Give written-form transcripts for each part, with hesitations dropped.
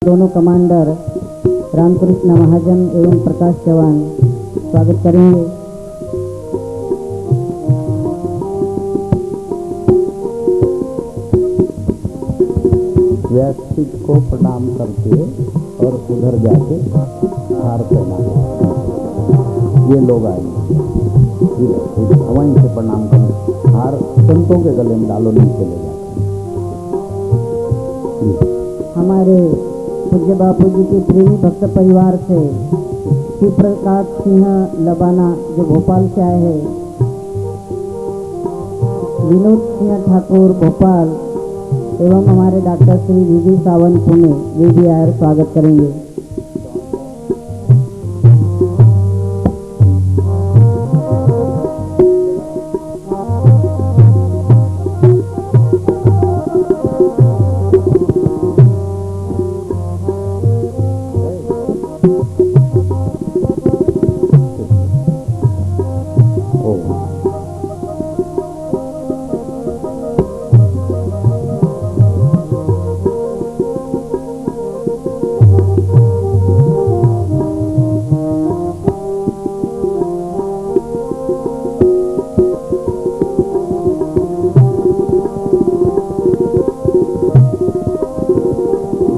दोनों कमांडर रामकृष्ण महाजन एवं प्रकाश चौहान स्वागत करेंगे। व्यवस्थित को प्रणाम करके और उधर जाके हार पहना ये लोग आएंगे, वहीं से प्रणाम करें। हार संतों के गले में डालो, नहीं चले जाते। हमारे पूज्य बापू जी के प्रेमी भक्त परिवार से श्री प्रकाश सिंह लबाना जो भोपाल से आए हैं, विनोद सिंह ठाकुर भोपाल एवं हमारे डॉक्टर श्री विजय सावंत पुणे, वे भी आकर स्वागत करेंगे।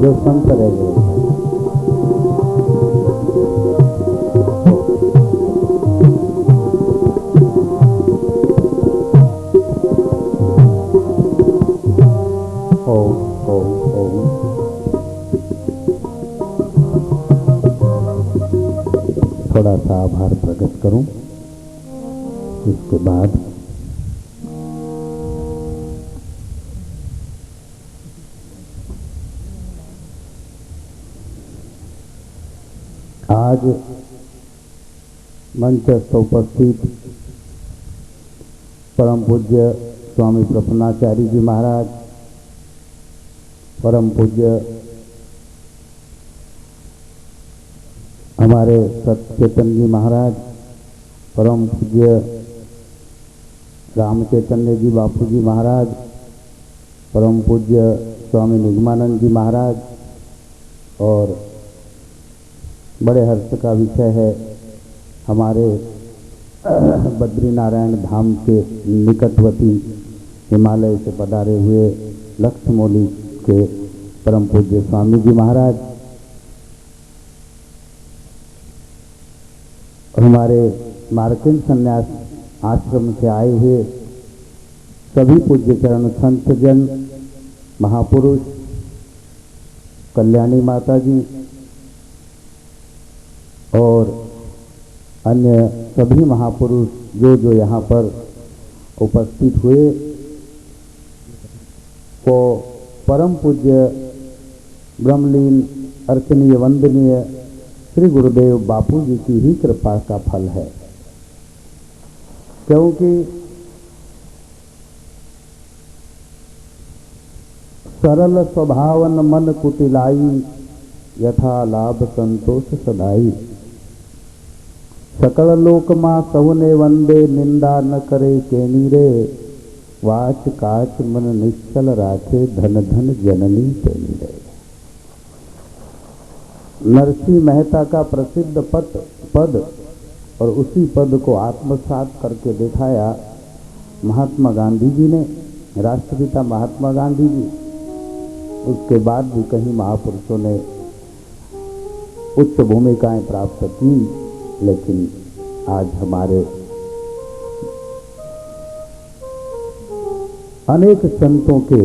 जो संत रह गए थोड़ा सा आभार प्रकट करूं। इसके बाद आज मंचस्थ उपस्थित परम पूज्य स्वामी प्रपन्नाचार्य जी महाराज, परम पूज्य हमारे सत्यचेतन जी महाराज, परम पूज्य रामचैतन्य जी बापू जी महाराज, परम पूज्य स्वामी निगमानंद जी महाराज, और बड़े हर्ष का विषय है हमारे बद्रीनारायण धाम के निकटवर्ती हिमालय से पधारे हुए लक्ष्मौली के परम पूज्य स्वामी जी महाराज, हमारे मार्कंड संन्यास आश्रम से आए हुए सभी पूज्य चरण संत जन, महापुरुष, कल्याणी माता जी और अन्य सभी महापुरुष जो यहाँ पर उपस्थित हुए, को परम पूज्य ब्रह्मलीन अर्चनीय वंदनीय श्री गुरुदेव बापू जी की ही कृपा का फल है। क्योंकि सरल स्वभावन मन कुटिलाई, यथा लाभ संतोष सदाई। सकल लोक माँ सहुने वंदे, निंदा न करे केनी रे। वाच काच मन निश्चल राखे, धन धन जननी तेनी रे। नरसिंह मेहता का प्रसिद्ध पद और उसी पद को आत्मसात करके दिखाया महात्मा गांधी जी ने, राष्ट्रपिता महात्मा गांधी जी। उसके बाद भी कहीं महापुरुषों ने उच्च भूमिकाएं प्राप्त की, लेकिन आज हमारे अनेक संतों के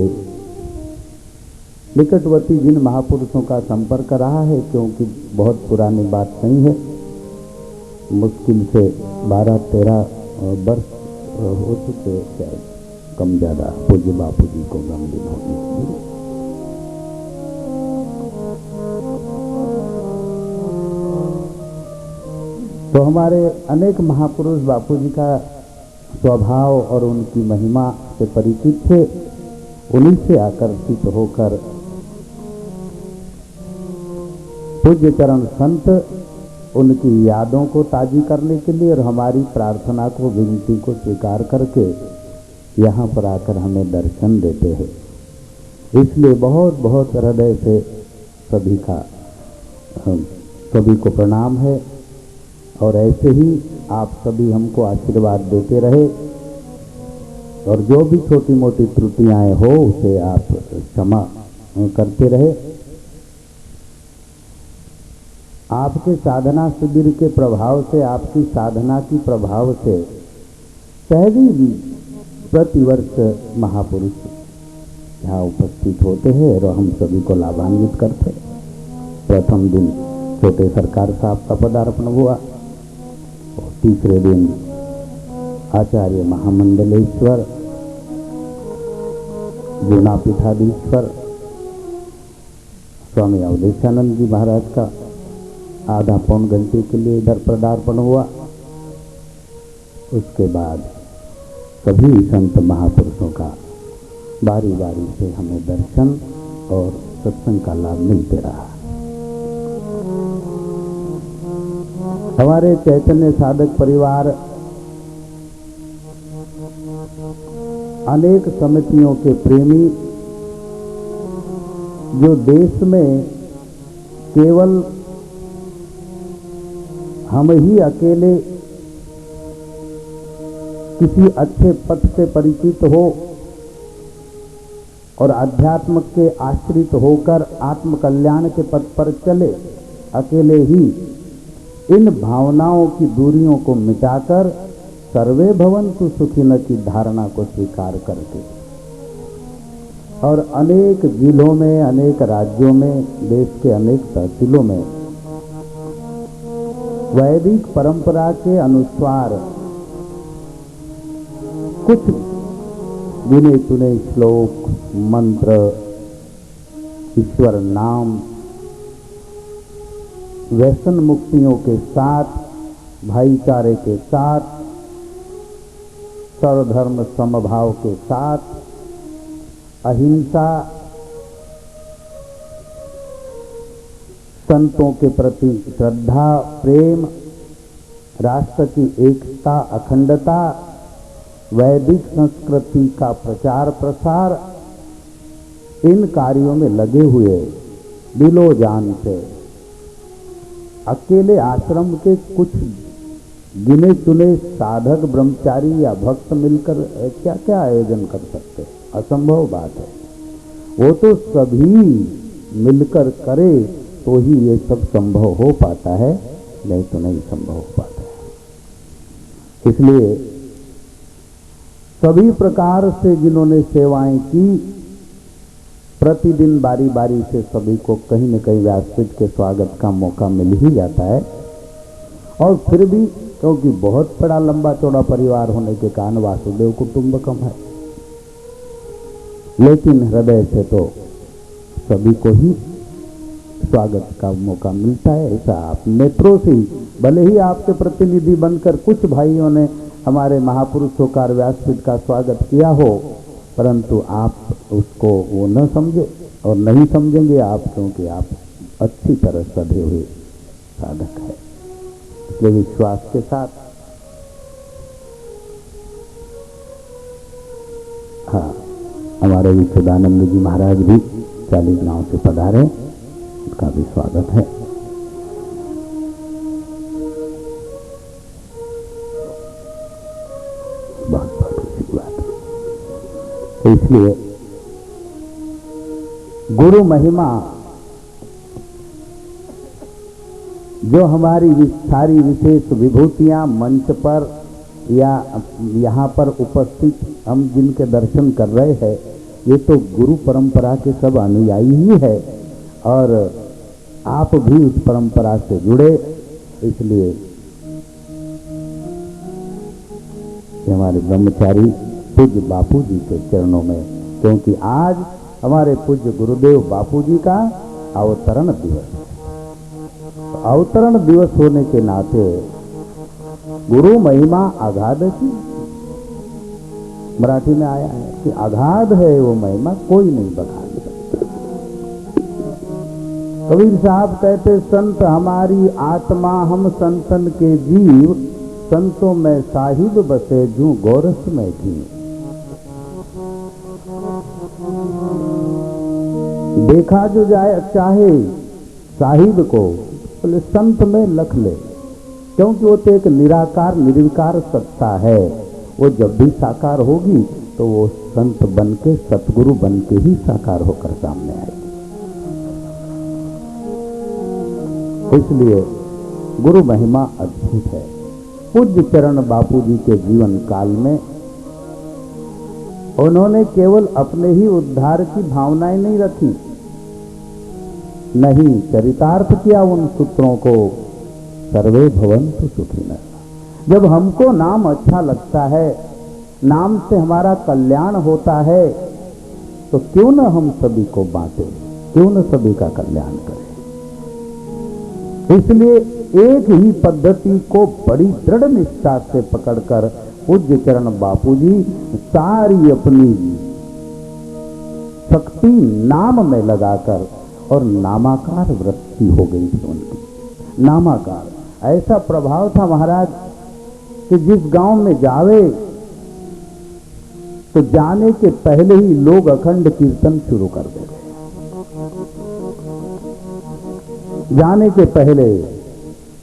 निकटवर्ती जिन महापुरुषों का संपर्क रहा है, क्योंकि बहुत पुरानी बात नहीं है, मुश्किल से 12-13 वर्ष हो चुके, शायद कम ज़्यादा पूज्य बापू जी को गमलीन होने। तो हमारे अनेक महापुरुष बापू जी का स्वभाव और उनकी महिमा से परिचित थे। उन्हीं से आकर्षित होकर पूज्य चरण संत उनकी यादों को ताजी करने के लिए और हमारी प्रार्थना को, विनती को स्वीकार करके यहाँ पर आकर हमें दर्शन देते हैं। इसलिए बहुत बहुत हृदय से सभी का सभी को प्रणाम है। और ऐसे ही आप सभी हमको आशीर्वाद देते रहे और जो भी छोटी मोटी त्रुटियां हो उसे आप क्षमा करते रहे। आपके साधना शिविर के प्रभाव से, आपकी साधना की प्रभाव से पहली प्रतिवर्ष महापुरुष यहाँ उपस्थित होते हैं और हम सभी को लाभान्वित करते हैं। प्रथम दिन छोटे सरकार साहब का पदार्पण हुआ और तीसरे दिन आचार्य महामंडलेश्वर गुणापीठाधीश्वर स्वामी अवधेशानंद जी महाराज का आधा पौन घंटे के लिए इधर पदार्पण हुआ। उसके बाद सभी संत महापुरुषों का बारी बारी से हमें दर्शन और सत्संग का लाभ मिलते रहा। हमारे चैतन्य साधक परिवार अनेक समितियों के प्रेमी, जो देश में केवल हम ही अकेले किसी अच्छे पथ से परिचित हो और आध्यात्म के आश्रित होकर आत्म कल्याण के पथ पर चले, अकेले ही इन भावनाओं की दूरियों को मिटाकर सर्वे भवन्तु सुखिनः की धारणा को स्वीकार करके और अनेक जिलों में, अनेक राज्यों में, देश के अनेक तहसीलों में वैदिक परंपरा के अनुसार कुछ गिने चुने श्लोक, मंत्र, ईश्वर नाम, व्यसन मुक्तियों के साथ, भाईचारे के साथ, सर्वधर्म समभाव के साथ, अहिंसा, संतों के प्रति श्रद्धा, प्रेम, राष्ट्र की एकता, अखंडता, वैदिक संस्कृति का प्रचार प्रसार, इन कार्यों में लगे हुए दिलो जान से अकेले आश्रम के कुछ गिने चुने साधक, ब्रह्मचारी या भक्त मिलकर क्या क्या आयोजन कर सकते? असंभव बात है। वो तो सभी मिलकर करे तो ही ये सब संभव हो पाता है, नहीं तो नहीं संभव हो पाता है। इसलिए सभी प्रकार से जिन्होंने सेवाएं की, प्रतिदिन बारी बारी से सभी को कहीं न कहीं व्यासपीठ के स्वागत का मौका मिल ही जाता है। और फिर भी क्योंकि बहुत बड़ा लंबा चौड़ा परिवार होने के कारण वासुदेव कुटुंबकम है, लेकिन हृदय से तो सभी को ही स्वागत का मौका मिलता है। ऐसा आप नेत्रों से ही, भले ही आपके प्रतिनिधि बनकर कुछ भाइयों ने हमारे महापुरुषों का व्यासपीठ का स्वागत किया हो, परंतु आप उसको वो न समझे और नहीं समझेंगे आप, क्योंकि आप अच्छी तरह सधे हुए साधक है। इसलिए विश्वास के साथ, हाँ, हमारे विशुद्धानंद जी महाराज भी 40 गांव से पधारे, उनका भी स्वागत है। बहुत बहुत खुशी बात है। तो इसलिए गुरु महिमा जो हमारी सारी विशेष विभूतियां मंच पर या यहाँ पर उपस्थित हम जिनके दर्शन कर रहे हैं, ये तो गुरु परंपरा के सब अनुयायी ही है और आप भी उस परंपरा से जुड़े। इसलिए हमारे ब्रह्मचारी पूज्य बापू जी के चरणों में, क्योंकि आज हमारे पूज्य गुरुदेव बापू जी का अवतरण दिवस है। अवतरण दिवस होने के नाते गुरु महिमा अगाध की, मराठी में आया है कि अगाध है वो महिमा, कोई नहीं बखा सकता। कबीर साहब कहते, संत हमारी आत्मा, हम संतन के जीव, संतों में साहिब बसे जूं गोरस में घी। देखा जो जाए चाहे साहिब को, बोले संत में लख ले, क्योंकि वो तो एक निराकार निर्विकार सत्ता है। वो जब भी साकार होगी तो वो संत बन के, सतगुरु बन के ही साकार होकर सामने आएगी। इसलिए गुरु महिमा अद्भुत है। पूज्य चरण बापू जी के जीवन काल में उन्होंने केवल अपने ही उद्धार की भावनाएं नहीं रखी, नहीं चरितार्थ किया उन सूत्रों को, सर्वे भवन्तु सुखिनः। जब हमको नाम अच्छा लगता है, नाम से हमारा कल्याण होता है, तो क्यों न हम सभी को बांटें, क्यों न सभी का कल्याण करें। इसलिए एक ही पद्धति को बड़ी दृढ़ निष्ठा से पकड़कर पूज्य चरण बापू जी सारी अपनी शक्ति नाम में लगाकर, और नामाकार वृत्ति हो गई थी उनकी। नामाकार ऐसा प्रभाव था महाराज कि जिस गांव में जावे तो जाने के पहले ही लोग अखंड कीर्तन शुरू कर देते, जाने के पहले।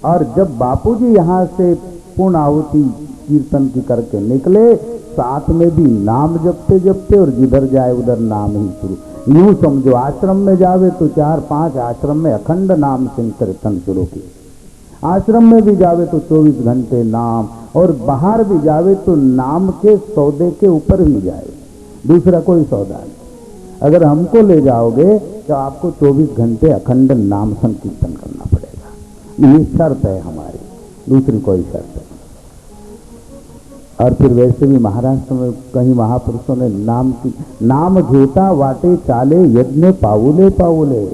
और जब बापूजी यहां से पूर्ण आहुति कीर्तन की करके निकले, साथ में भी नाम जपते जपते, और जिधर जाए उधर नाम ही शुरू। यूं समझो आश्रम में जावे तो 4-5 आश्रम में अखंड नाम संकीर्तन शुरू की, आश्रम में भी जावे तो 24 घंटे नाम, और बाहर भी जावे तो नाम के सौदे के ऊपर ही जाए, दूसरा कोई सौदा नहीं। अगर हमको ले जाओगे तो आपको 24 घंटे अखंड नाम संकीर्तन करना पड़ेगा, ये शर्त है हमारी, दूसरी कोई शर्त नहीं। और फिर वैसे भी महाराष्ट्र में कहीं महापुरुषों ने नाम घेता वाटे चाले यज्ञ पाउले पाउले।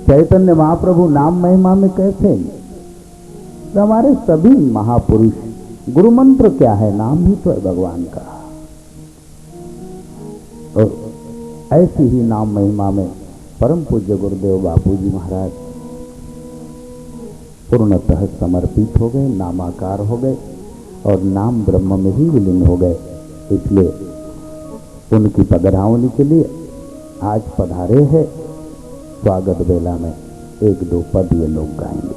चैतन्य महाप्रभु नाम महिमा में कैसे, तो हमारे सभी महापुरुष, गुरु मंत्र क्या है, नाम ही तो है भगवान का। और ऐसी ही नाम महिमा में परम पूज्य गुरुदेव बापू जी महाराज पूर्णतः समर्पित हो गए, नामाकार हो गए, और नाम ब्रह्म में ही विलीन हो गए। इसलिए उनकी पधरावनी के लिए आज पधारे हैं। स्वागत बेला में 1-2 पद ये लोग गाएंगे।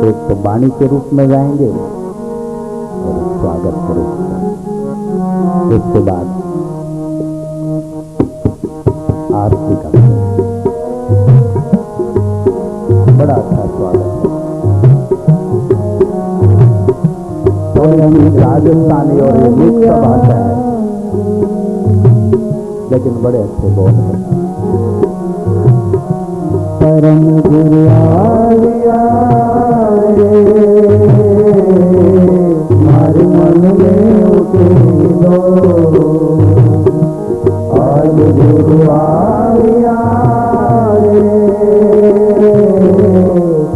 एक तो वाणी के रूप में गाएंगे और स्वागत के रूप में, इसके बाद आरती करेंगे। बड़ा अच्छा स्वागत है। थोड़ी राजस्थानी और ये मिक्स भाषा है, लेकिन बड़े अच्छे बोल हैं। परम गुरु आया हमारे मन में उठेगा, आज गुरु आया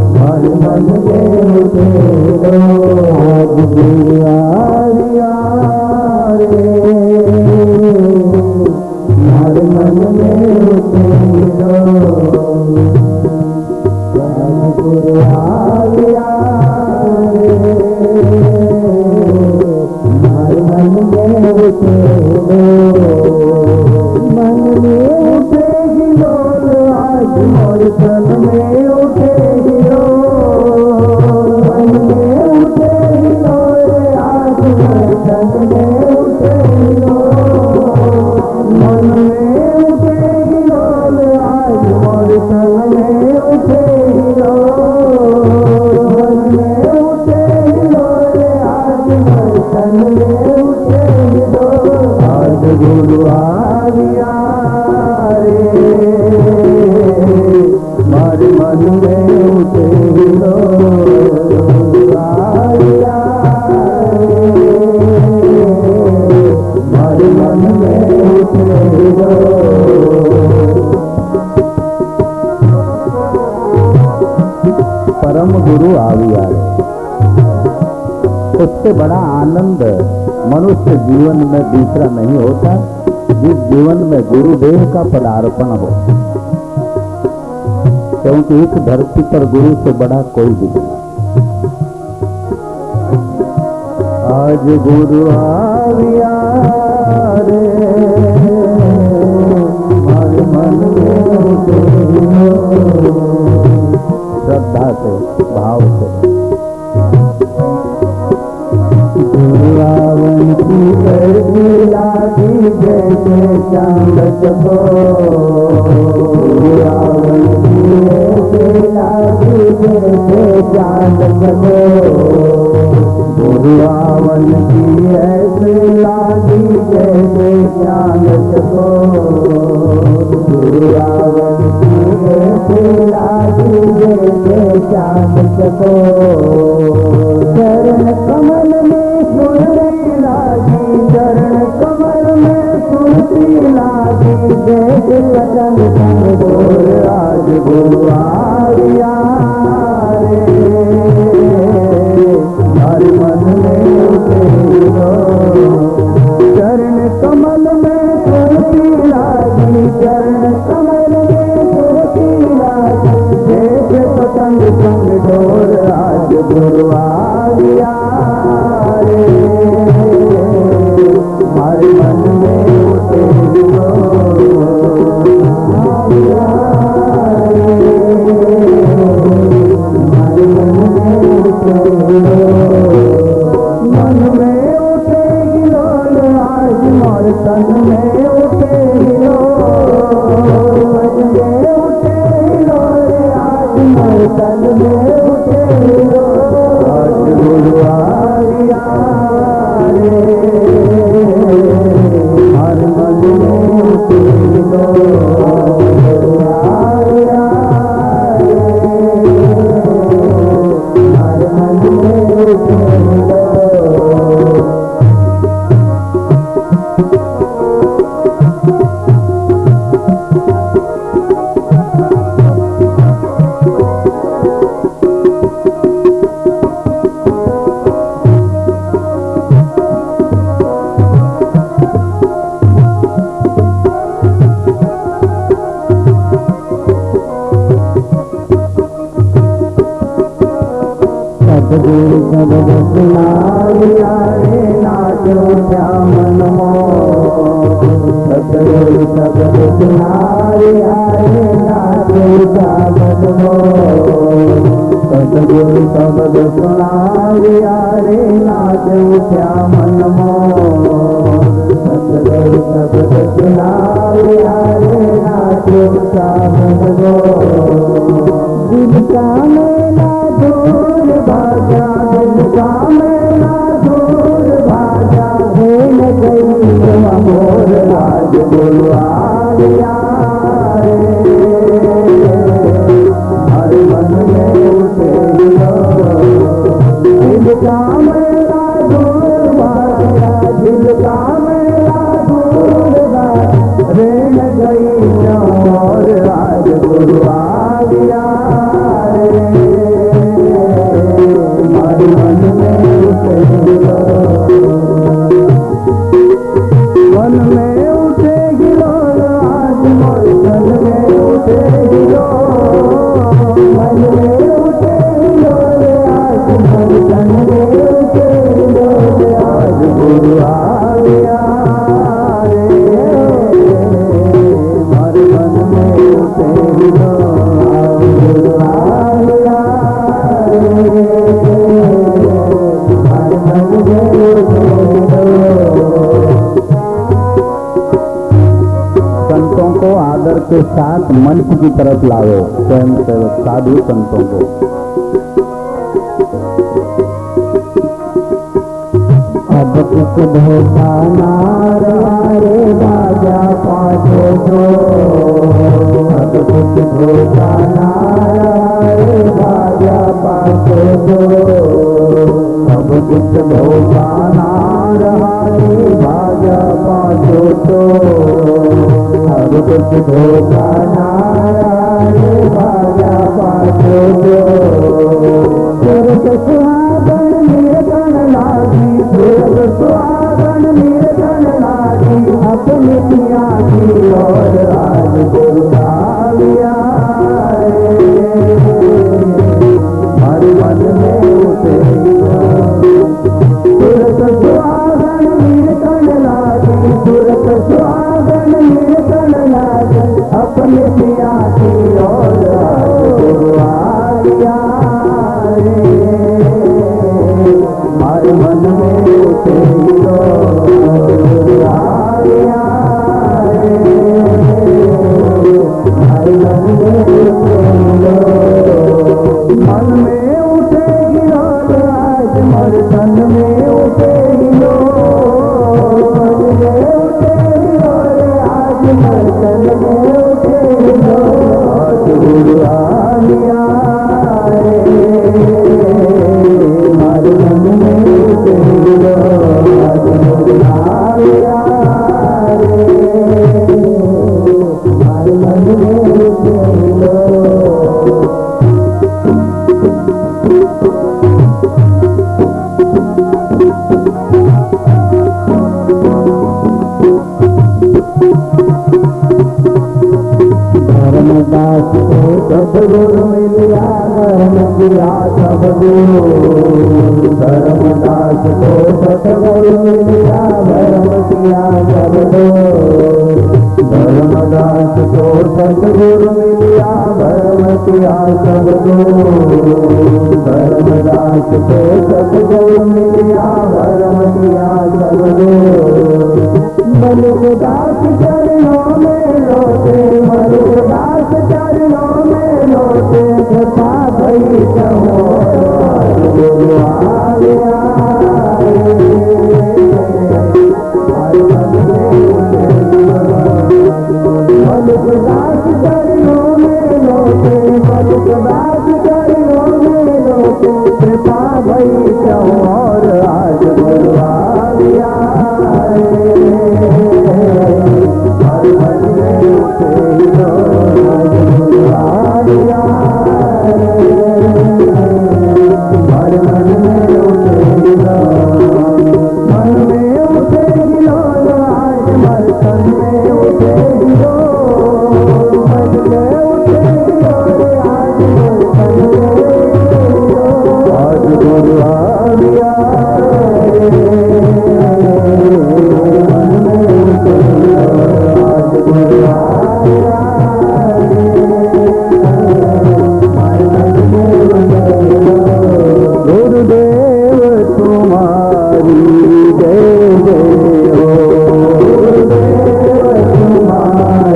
हमारे मन में उठेगा, आज गुरु आया हमारे मन में उठेगा, गुरु आया हमारे मन में उठेगा, मन में उठेगी डोल आज मोर तन में उठेगी डोल, मन में उठेगी डोल आज मोर तन में उठेगी डोल, मन में उठेगी डोल आज मोर तन में उठेगी डोल, मन में उठेगी डोल आज मोर तन में उठेगी डोल, आज गुरु आया हमारे मन में उठेगी डोल, आया हमारे मन में उठेगी डोल। परम गुरु आविया, उससे बड़ा आनंद मनुष्य जीवन में दूसरा नहीं होता, जिस जीवन में गुरुदेव का पदार्पण हो, क्योंकि इस धरती पर गुरु से बड़ा कोई भी नहीं। आज गुरु आविया रे हर मन में श्रद्धा से भाव से। रावण की गर्मी लागी जैसे चांद चको, रावण की ऐसे लागी जैसे चांद चको, रावण की ऐसे लागी जैसे चांद चको, रावण की ऐसे लागी जैसे चांद चको। चरण कमल में सुरती लागी, चरण कमल में सुरती लागी जैसे पतंग संग डोर। आज गुरु आविया रे हर मन में उठे चरण कमल में सुरती लागी, चरण कमल में सुरती लागी जैसे पतंग संग डोर। आज गुरु आविया रे हर मन में उठे आविया रे हर मन में उठे मन में उठे गिलोल। आज मोर तन में उठे गिलोल, मन में उठे गिलोल। आज मोर तन में उठे गिलोल। आज गुरु आविया रे हर मन में उठे गिलोल। आविया रे हर मन में उठे गिलोल। सतगुरु शब्द सुनारिया रे नाचो क्या मन मोह। सतगुरु शब्द सुनारिया रे नाचो क्या मन मोह। सतगुरु शब्द सुनारिया रे नाचो क्या मन मोह। सतगुरु शब्द सुनारिया रे नाचो क्या मन मोह। दिल का मेला दूर भाजा, दिल का मेला दूर भाजा खेल गई मोर। आज गुरु आविया रे हर मन में उठे दिल का मेला दूर भाजा, दिल का मेला दूर भाजा रेल गई मोर। आज गुरु आविया रे हर मन में उठे मन में उठे गिलोल। आज मोर तन में उठे गिलोल, मन में उठे गिलोल। आज मोर तन में उठे गिलोल। आज गुरु आविया रे हर मन में उठे गिलोल। आज गुरु आविया रे हर मन में उठे गिलोल। संतों को आदर के साथ मंच की तरफ लाओ, स्वयं सेवक साधु संतों को। अब कुछ धोखा ना रहा रे बाजा पाछो जो। अब कुछ धोखा ना रहा रे बाजा पाछो जो। अब कुछ धोखा ना रहा रे बाजा पाछो जो। अब कुछ धोखा ना रहा रे बाजा पाछो जो। सुहागन निर्गण लागी, सुहागन निर्गण लागी अपनी पिया की और। आज गुरु आविया रे हर मन में उठे मन में उठे गिलोल आज मर तन में उठे गिलोल, मन में उठे गिलोल आज मर तन में उठे गिलोल। आज गुरु आ गया रे मर तन में उठे गिलोल, आज गुरु आ गया रे मर तन में उठे गिलोल। धर्मदास को सदगुरु मिलिया धर्म किया सब गुरु, धर्मदास को सदगुरु मिलिया धर्म किया सब गुरु, धर्मदास को सदगुरु मिलिया धर्म किया सब गुरु, धर्मदास को सदगुरु मिलिया धर्म किया सब गुरु। मनुदास चरणों में लोटे, मनुदास चरणों में लोटे, कृपा भई कहो गुरु आ गया मनुदास चरणों में लोटे, मनुदास चरणों में लोटे, कृपा भई कहो और आज गुरु आ गया तुम्हारी जय जय हो, गुरुदेव तुम्हारी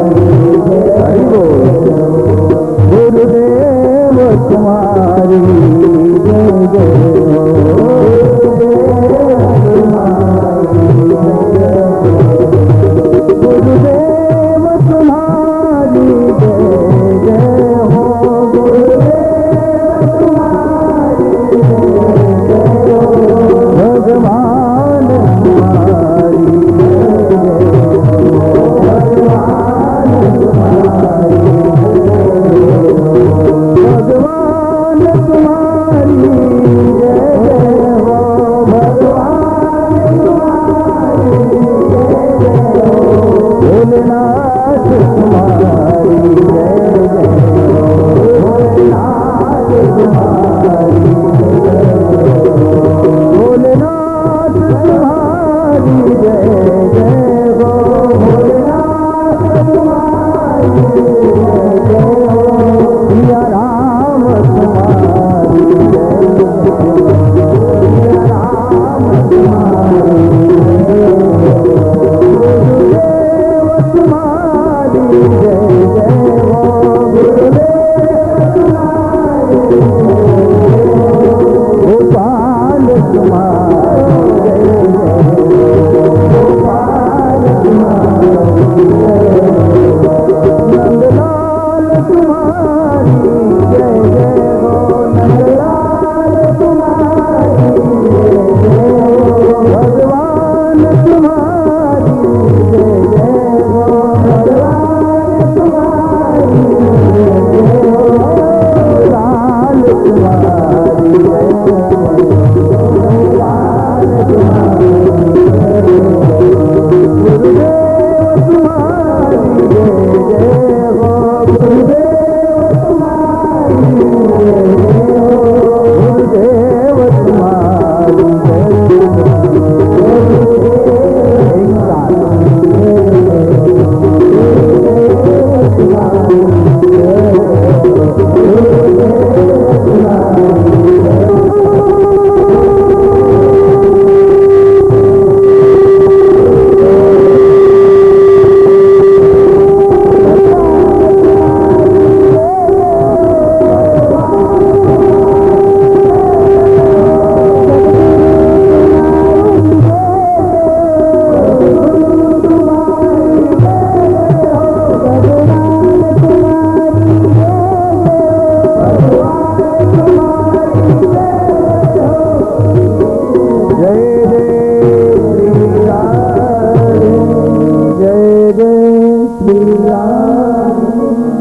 श्री राम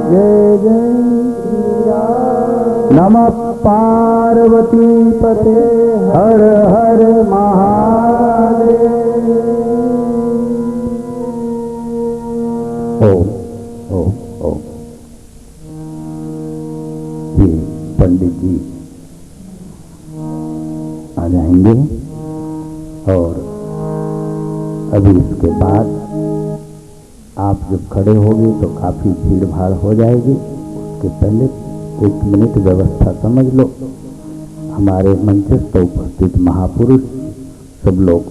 जय जय श्री राम। नमः पार्वती पते हर हर महादेव। ओम ओम ओम। ये पंडित जी आ जाएंगे और अभी इसके बाद आप जब खड़े होंगे तो काफी भीड़ भाड़ हो जाएगी। उसके पहले 1 मिनट व्यवस्था समझ लो। हमारे मंचस्थ उपस्थित महापुरुष सब लोग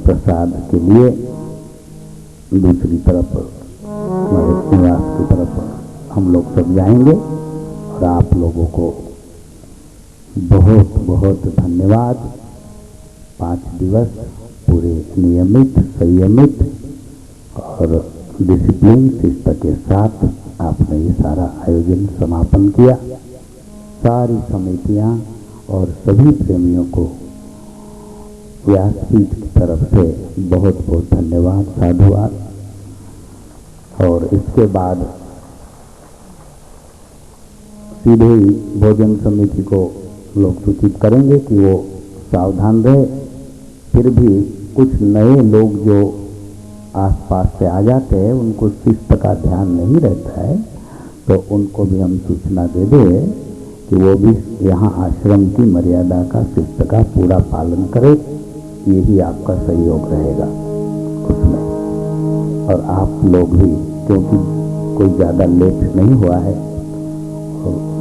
प्रसाद के लिए दूसरी तरफ हमारे निवास की तरफ हम लोग सब जाएंगे और आप लोगों को बहुत बहुत धन्यवाद। 5 दिवस पूरे नियमित संयमित और डिसिप्लिन शिष्ट के साथ आपने ये सारा आयोजन समापन किया। सारी समितियां और सभी प्रेमियों को व्यासपीठ की तरफ से बहुत बहुत धन्यवाद साधुवाद। और इसके बाद सीधे ही भोजन समिति को लोग सूचित करेंगे कि वो सावधान रहे। फिर भी कुछ नए लोग जो आसपास से आ जाते हैं उनको शिस्त का ध्यान नहीं रहता है, तो उनको भी हम सूचना दे दें कि वो भी यहाँ आश्रम की मर्यादा का शिस्त का पूरा पालन करे। यही आपका सहयोग रहेगा उसमें। और आप लोग भी, क्योंकि कोई ज़्यादा लेट नहीं हुआ है,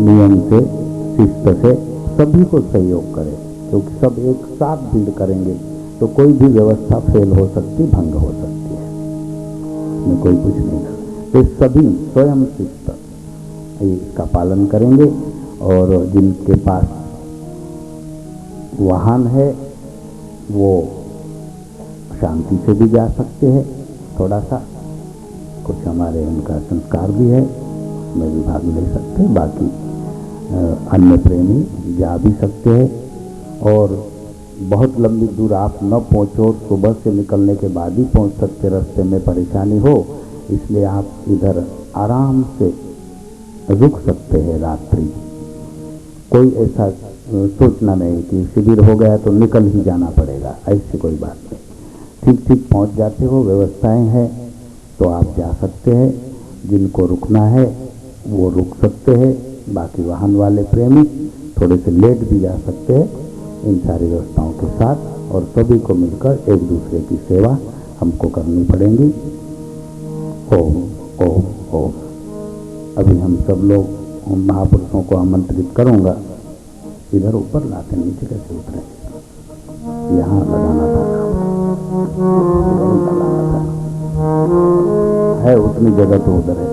नियम से शिस्त से सभी को सहयोग करें, क्योंकि सब एक साथ भीड़ करेंगे तो कोई भी व्यवस्था फेल हो सकती, भंग हो सकती है, इसमें कोई कुछ नहीं कर। तो सभी स्वयं शिस्त इसका पालन करेंगे। और जिनके पास वाहन है वो शांति से भी जा सकते हैं। थोड़ा सा कुछ हमारे उनका संस्कार भी है, उसमें भी भाग ले सकते हैं। बाकी अन्य प्रेमी जा भी सकते हैं। और बहुत लंबी दूर आप न पहुँचो, सुबह से निकलने के बाद ही पहुँच सकते, रास्ते में परेशानी हो, इसलिए आप इधर आराम से रुक सकते हैं रात्रि। कोई ऐसा सोचना नहीं कि शिविर हो गया तो निकल ही जाना पड़ेगा, ऐसी कोई बात नहीं। ठीक ठीक पहुँच जाते हो, व्यवस्थाएं हैं तो आप जा सकते हैं। जिनको रुकना है वो रुक सकते हैं। बाकी वाहन वाले प्रेमी थोड़े से लेट भी जा सकते हैं इन सारी व्यवस्थाओं के साथ। और सभी को मिलकर एक दूसरे की सेवा हमको करनी पड़ेगी। ओम ओम ओम। अभी हम सब लोग महापुरुषों को आमंत्रित करूंगा। इधर ऊपर लाते, नीचे कैसे उतरे? यहाँ लगाना था, है उतनी जगह तो उधर है।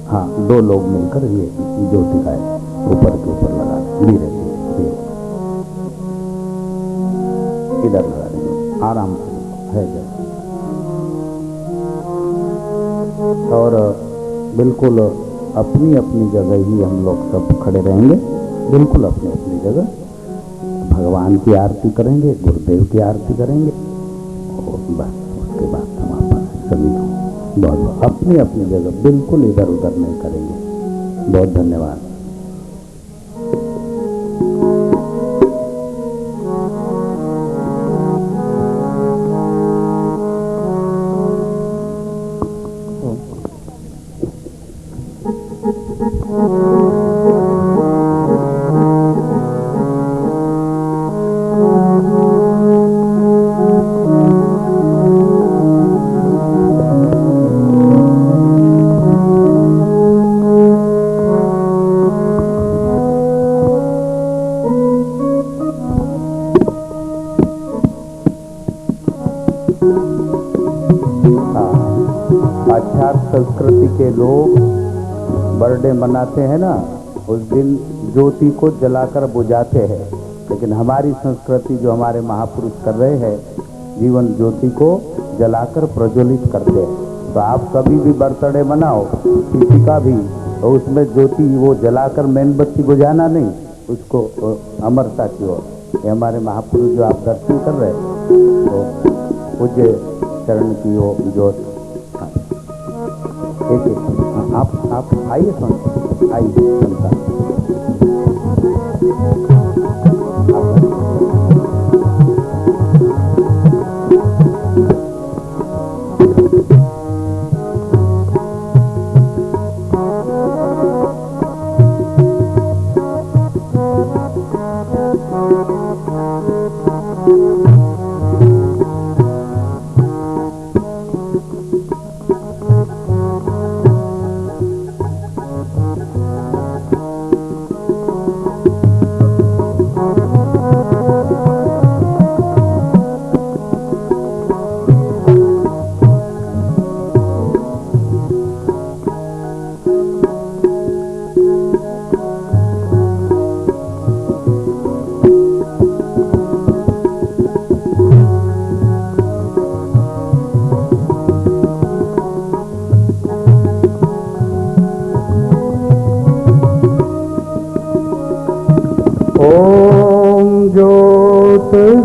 हाँ, 2 लोग मिलकर ये ज्योति का है ऊपर के ऊपर लगा धीरे धीरे इधर लगा देंगे, आराम से है जगह। और बिल्कुल अपनी अपनी जगह ही हम लोग सब खड़े रहेंगे, बिल्कुल अपनी अपनी जगह। भगवान की आरती करेंगे, गुरुदेव की आरती करेंगे और बस उसके बाद समापन सभी बहुत अपनी अपनी जगह, बिल्कुल इधर उधर नहीं करेंगे। बहुत धन्यवाद। संस्कृति के लोग बर्थडे मनाते हैं ना, उस दिन ज्योति को जलाकर बुझाते हैं। लेकिन हमारी संस्कृति जो हमारे महापुरुष कर रहे हैं, जीवन ज्योति को जलाकर प्रज्वलित करते हैं। तो आप कभी भी बर्थडे मनाओ किसी का भी, तो उसमें ज्योति वो जलाकर मेणबत्ती बुझाना नहीं, उसको अमरता की ओर। ये हमारे महापुरुष जो आप दर्शन कर रहे हैं, तो पूज्य चरण की वो ज्योति एक आप आइए सुन, आइए सुनता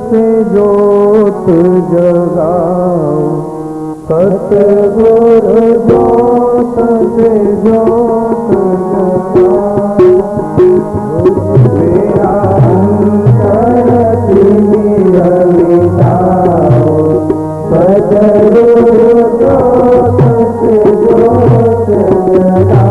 से जोत जगाओ, सतगुरु जोत से जोत जगाओ, मेरा अंतर मिटाओ, सतगुरु जोत से जोत जगाओ।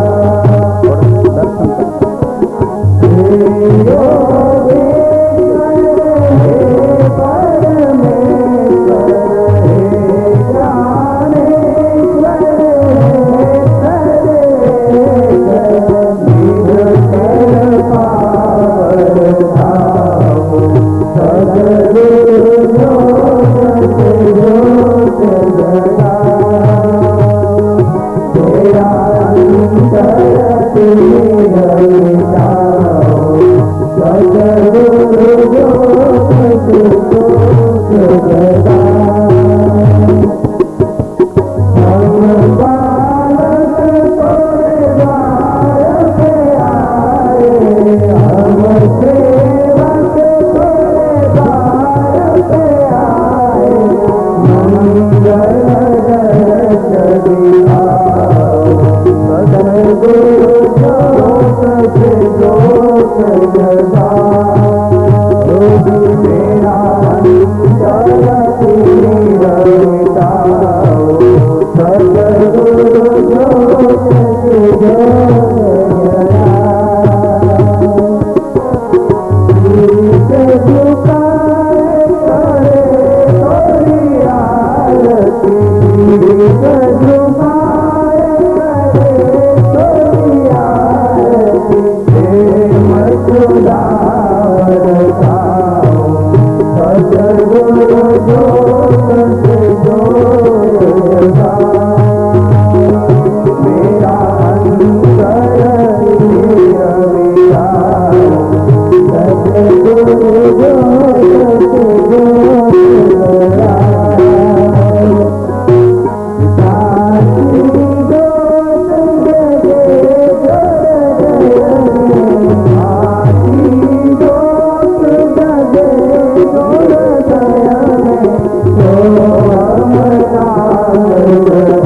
Oh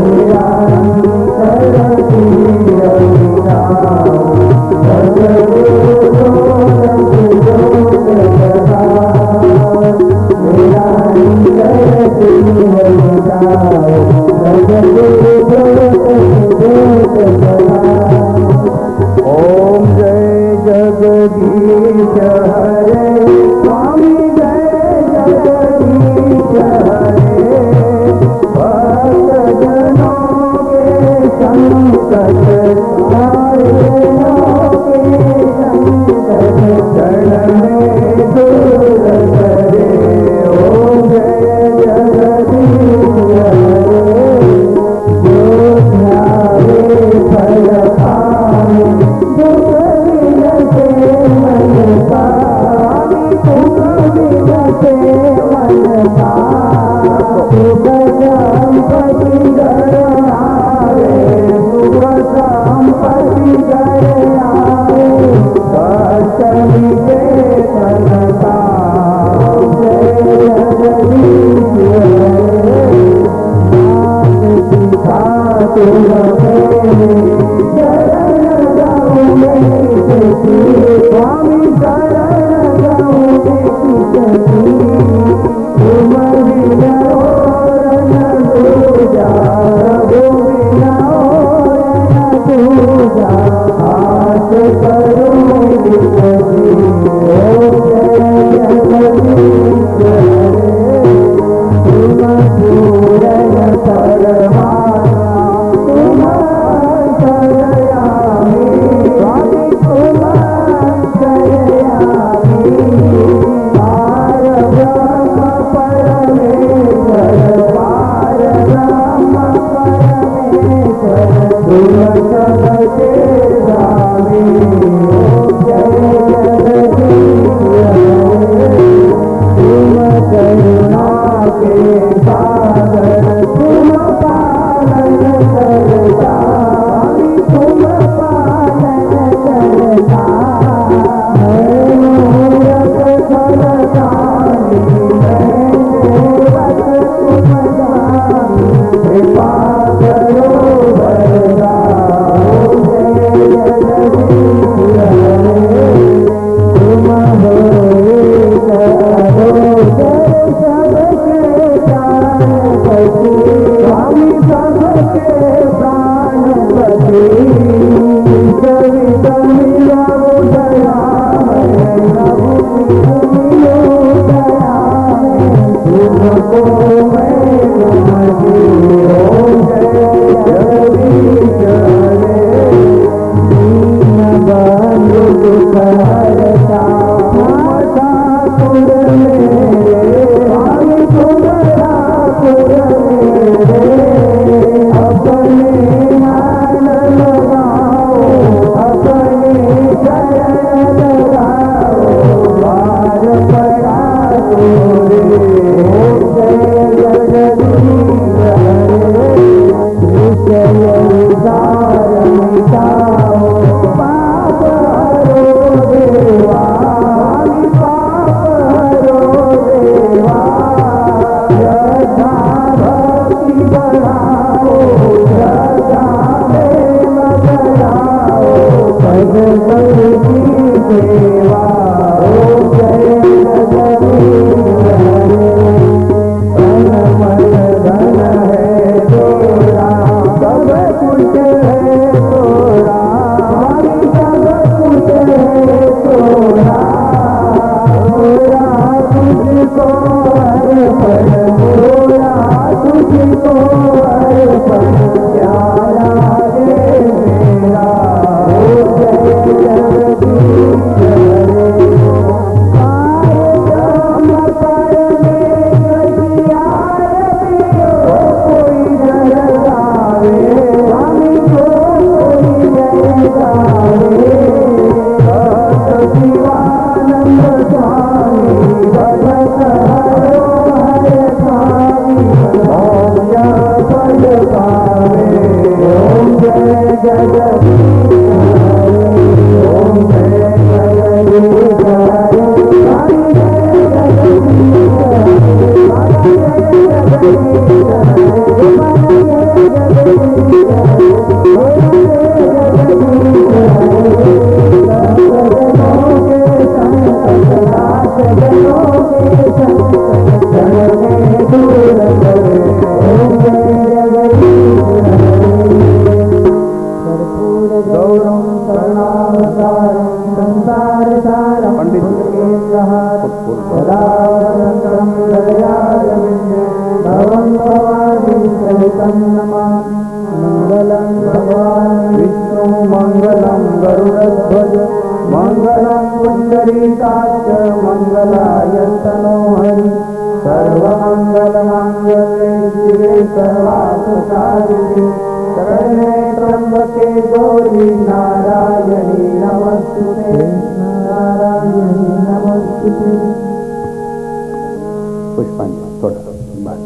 मेरा अंतर ओम जय जगदीश हरे स्वामी जय जगदीश हरे भक्त जनों के संकट सारे के संकट चरण में दूर करे। ओम जय जगदीश हरे जो ध्यावे फल पावे दुख विनते मन पावे दुख विनते मन पावे सुख संपत्ति घर आवे सुख संपत्ति घर आवे कष्ट मिटे तन पावे। जय जगदीश हरे नाथ पिता स्वामी शरण जाऊं तुम बिना और न दूजा बिना और न दूजा हाथ करूं विपत्ति। ओ जय जगदीश हरे तुम पूरन परमात्मा तुम शरयामि स्वामी तुम शरयामि पार ब्रह्म परमेश्वर पार ब्रह्म परमेश्वर तुम सबके स्वामी। ओम जय जगदीश हरे तुम करुणा के सागर तुम पालन करता तुम पालन करता मैं मूरत फलदानी मैं सेवक तुम जानी कृपा करो वरदा। ओम जय जगदीश हरे तुम हो सबके प्राणपति स्वामी सबके प्राणपति कविता मिला दया तुमको मैं तुम्हारी। ओम जय जगदीश हरे दीन बंधु दुख हरता ठाकुर मेरे स्वामी तुम ठाकुर मेरे अपने मान लगाओ अपने चरण लगाओ द्वार पड़ा तोरे। ओम जय जगदीश हरे विषय विकार मिटाओ पाप हरो देवा पाप हरो देवा श्रद्धा भक्ति बढ़ाओ श्रद्धा प्रेम बढ़ाओ भगवती सेवा। ओम जय जगदीश हरे तन मन धन है तोरा सब कुछ है तोरा सब कुछ है तोरा तोरा तुझको अर्पण तोरा तुझको अर्पण प्यारा दे मेरा। ओम जय जगदीश हरे ब्रह्म परमेश्वर की आरती कोई जय गावे स्वामी को कोई जय गावे भक्त शिवानंद स्वामी भगत हरो हरे स्वामी मौर्य पद पावे। ओम जय जगदीश हरे ओम जय जगदीश हरे स्वामी जय जगदीश हरे स्वामी जय जगदीश मंगलम भगवान विष्णु मंगलम गरुड़ध्वज मंगलम पुंडरीकाक्ष मंगलाय तनोहरि सर्वमंगल मांगल्ये शिवे सर्वार्थसाधिके शरण्ये त्र्यंबके गौरी नारायणी नमस्तुते नारायणी नमस्तुते। पुष्पांजलि थोड़ा बात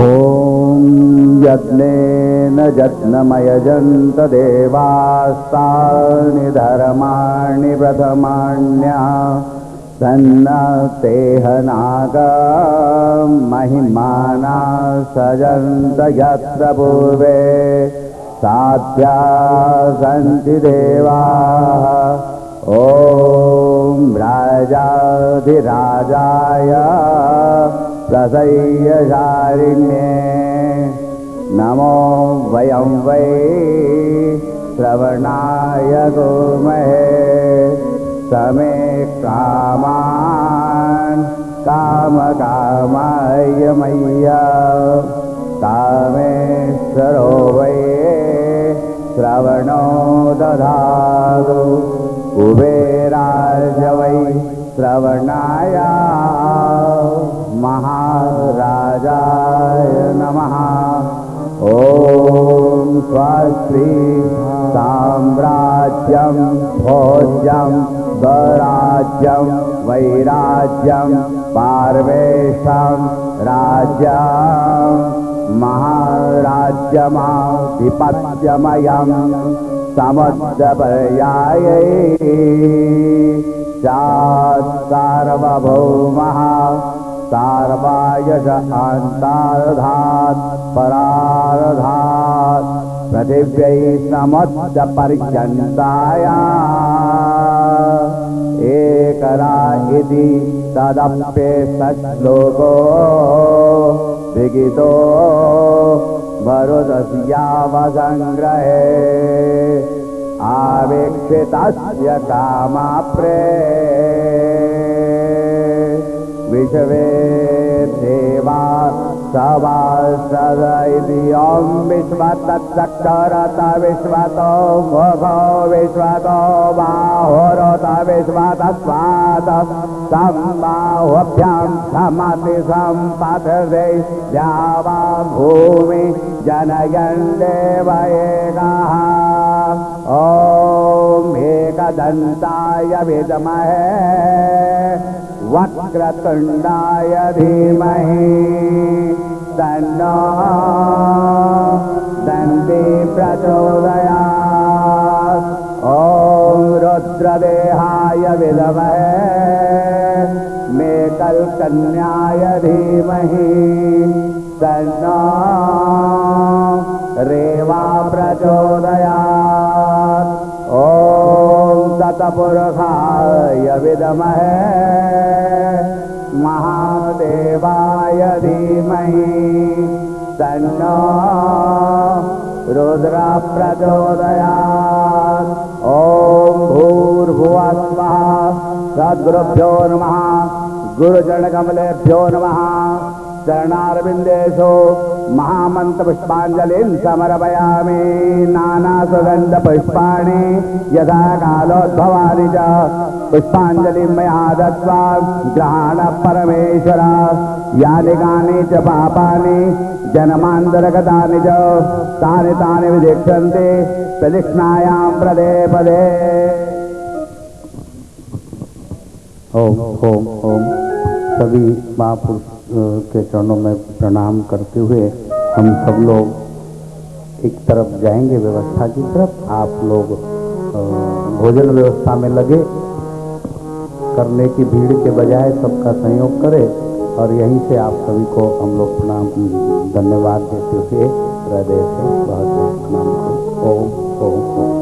ॐ यज्ञेन यज्ञमयजन्त देवास्तानि धर्माणि प्रथमान्या सन्नतेह नाग महिमाना सजन्त यत्र पूर्वे साध्या सन्ति देवाः। ॐ राजाधिराजाय प्रसह्यशारिण्ये नमो वयं वै श्रवणाय कुर्महे समे कामान् कामकामाय मय्या कामेश्वरो वै श्रवणो दधातु कुबेराय वै श्रवणाय महाराजाय नमः। ॐ स्वस्ति साम्राज्यं भोज्यं स्वराज्यं वैराज्यं पार्वेशं राज्यं महाराज्यमाधिपत्यमयं समुद्रपर्याये सार्वभौमः सार्वायश अन्तार्धात् परार्धात् पृथिव्यै समुद्रपर्यन्ताया एकरा इति तदप्येतश्लोको विगितो भरुतस्यावसङ्ग्रहे आवेक्षितस्य कामाप्रे विश्वे देवा सवासद इति ॐ विश्वतच्चक्ररत विश्वतो मुखो विश्वतो बाहुरत विश्वतस्वाद सम्बाहुभ्यां समति सम्पतिर्दे द्यावा भूमि जनयन् देव एकः। ॐ एकदन्ताय विद्महे वक्रतुण्डाय धीमहि तन्नो दन्ती प्रचोदयात्। ॐ रुद्रदेहाय विद्महे मेकल्कन्याय धीमहि तन्नो रेवा प्रचोदयात्। ॐ तत्पुरुषाय विद्महे महादेवाय धीमहि तन्नो रुद्र प्रचोदयात्। ॐ भूर्भुवः स्वः सद्गुरुभ्यो नमः गुरुचरणकमलेभ्यो नमः। चरणारविन्देषु महामन्त्रपुष्पाञ्जलिं समर्पयामि। नानासुगन्धपुष्पाणि यथा कालोद्भवानि च पुष्पाञ्जलिं मया दत्त्वा गृहाण परमेश्वर। यानि कानि च पापानि जन्मान्तरगतानि च तानि तानि विधिक्षन्ते प्रदक्षिणायां पदे पदे। ओम ओम ओम। सभी महापुरुष के चरणों में प्रणाम करते हुए हम सब लोग एक तरफ जाएंगे व्यवस्था की तरफ। आप लोग भोजन व्यवस्था में लगे, करने की भीड़ के बजाय सबका सहयोग करें। और यहीं से आप सभी को हम लोग प्रणाम धन्यवाद देते हुए हृदय से बहुत बहुत प्रणाम करें। ओम ओम ओम।